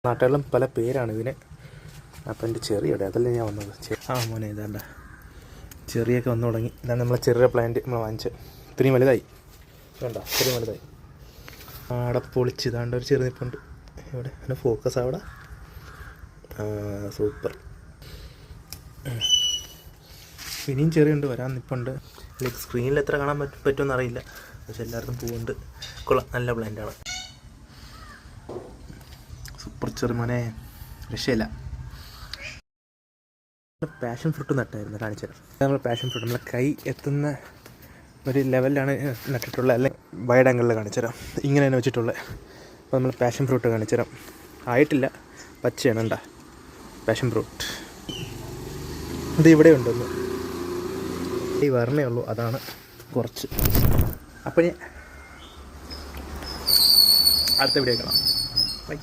നാട്ടുകളിലും പല പേരാണ് ഇതിന്. അപ്പം എൻ്റെ ചെറിയുടെ അതല്ലേ ഞാൻ വന്നത്. മോനെ ഇതാണ്ട ചെറിയൊക്കെ വന്നു തുടങ്ങി. ഇതാണ് നമ്മളെ ചെറിയ പ്ലാന്റ് നമ്മൾ വാങ്ങിച്ചത്. ഇത്രയും വലുതായി വേണ്ട, ഇത്രയും വലുതായി. അവിടെ പൊളിച്ച് ഇതാണ്ട് ഒരു ചെറിയ നിപ്പുണ്ട് ഇവിടെ. അതിൻ്റെ ഫോക്കസ് അവിടെ. സൂപ്പർ. ഇനിയും ചെറിയുണ്ട്, വരാൻ നിപ്പുണ്ട്. ലൈക്ക് സ്ക്രീനിൽ എത്ര കാണാൻ പറ്റുമെന്ന് അറിയില്ല, പക്ഷെ എല്ലായിടത്തും പൂവുണ്ട്. കൊള്ളാം, നല്ല പ്ലാന്റാണ്. സൂപ്പർ ചെറി മോനെ, രക്ഷയില്ല. പാഷൻ ഫ്രൂട്ട് നട്ടായിരുന്നു, കാണിച്ചു തരാം. നമ്മൾ പാഷൻ ഫ്രൂട്ട് നമ്മളെ കൈ എത്തുന്ന ഒരു ലെവലിലാണ് നട്ടിട്ടുള്ളത്. അല്ലെങ്കിൽ വൈഡ് ആംഗിളിൽ കാണിച്ചു തരാം. ഇങ്ങനെ തന്നെ വെച്ചിട്ടുള്ളത്. അപ്പോൾ നമ്മൾ പാഷൻ ഫ്രൂട്ട് കാണിച്ചു തരാം. ആയിട്ടില്ല, പച്ചയാണ്. ഉണ്ടാ പാഷൻ ഫ്രൂട്ട് ഇത് ഇവിടെ ഉണ്ടെന്ന് ഈ വരണേ ഉള്ളൂ, അതാണ് കുറച്ച്. അപ്പോൾ ഞാൻ അടുത്ത വീഡിയോ കാണാം. ബൈ.